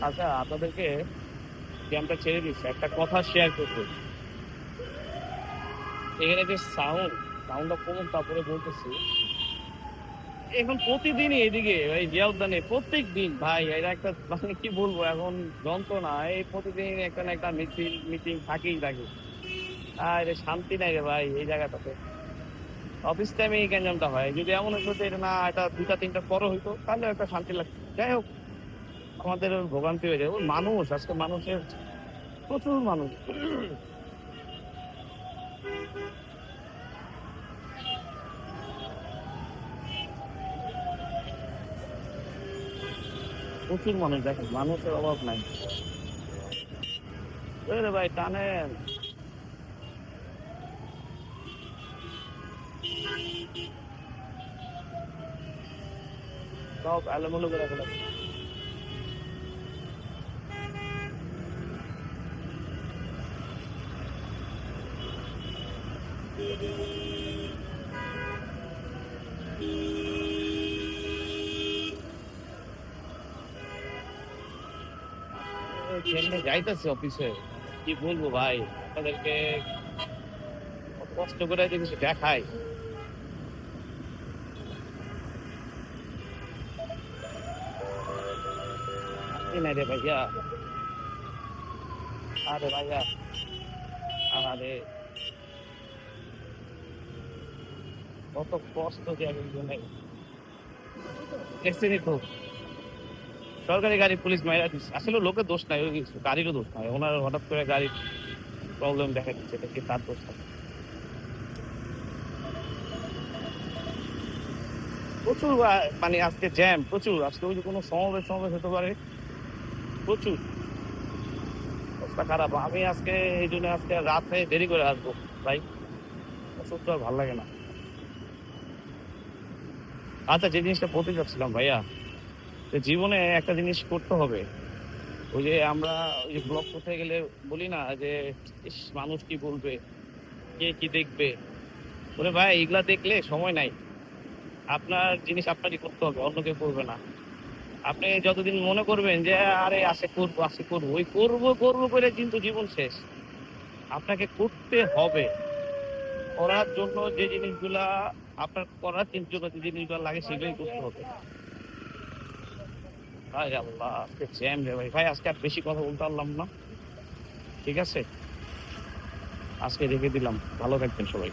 আচ্ছা, আপনাদেরকে গেমটা ছেড়ে দিচ্ছে, একটা কথা শেয়ার করবো। এখানে যে সাউন্ডটা কমুক, তারপরে বলতেছি। এখন প্রতিদিনই এদিকে এই জিয়া উদ্যানে প্রত্যেক দিন ভাই এরা একটা মানে কি বলবো এখন, যন্ত্রণা। এই প্রতিদিন একটা না একটা মিছিল মিটিং থাকেই থাকে। আর শান্তি নাই রে ভাই এই জায়গাটাতে। অফিস টাইমে এই গ্যাঞ্জামটা হয়, যদি এমন হইতো যে না এটা দুটা তিনটা পরে হইতো তাহলে একটা শান্তি লাগতো। যাই হোক, আমাদের ওর ভোগান্তি হয়ে যায়। ওর মানুষ আজকে মানুষের প্রচুর মানুষ। প্রচুর মানুষ, দেখেন মানুষের অভাব নাই। ওই রে ভাই টানেন। সব এলোমেলো করে ফেলে। কেমনে যাইতেছে অফিসে, কি বলবো ভাই আপনাদেরকে। কত কষ্ট করে যে কিছু দেখায়। শান্তি নাই রে ভাইয়া। আরে ভাইয়া, আরে কত কষ্ট যে একজনে দেখছেনই তো। সরকারি গাড়ি পুলিশ মাইরা দিচ্ছে, আসলে লোকের দোষ নাই, ওই কিছু গাড়িরও দোষ নাই। ওনার হঠাৎ করে গাড়ির প্রবলেম দেখা দিচ্ছে, এটা কি তার দোষ না? প্রচুর মানে আজকে জ্যাম প্রচুর, আজকে ওই যে কোনো সমাবেশ সমাবেশ হতে পারে। প্রচুর অবস্থা খারাপ। আমি আজকে এই জন্য আজকে রাতে দেরি করে আসবো ভাই। সত্যি আর ভালো লাগে না। আচ্ছা, যে জিনিসটা বলতে চাচ্ছিলাম ভাইয়া, যে জীবনে একটা জিনিস করতে হবে। ওই যে আমরা ওই যে ব্লগ করতে গেলে বলি না যে ইস মানুষ কি বলবে, কে কি দেখবে। ওরে ভাই এগুলা দেখলে সময় নাই। আপনার জিনিস আপনারই করতে হবে, অন্য কেউ করবে না। আপনি যতদিন মনে করবেন যে আরে আসে করবো আসে করবো, ওই করবো করবো করে কিন্তু জীবন শেষ। আপনাকে করতে হবে। করার জন্য যে জিনিসগুলা আপনার করার জন্য যে জিনিসগুলো লাগে সেগুলোই করতে হবে। ভাই আল্লাহ, আজকে জ্যাম রে ভাই। ভাই আজকে আর বেশি কথা বলতে পারলাম না। ঠিক আছে, আজকে রেখে দিলাম। ভালো থাকবেন সবাই।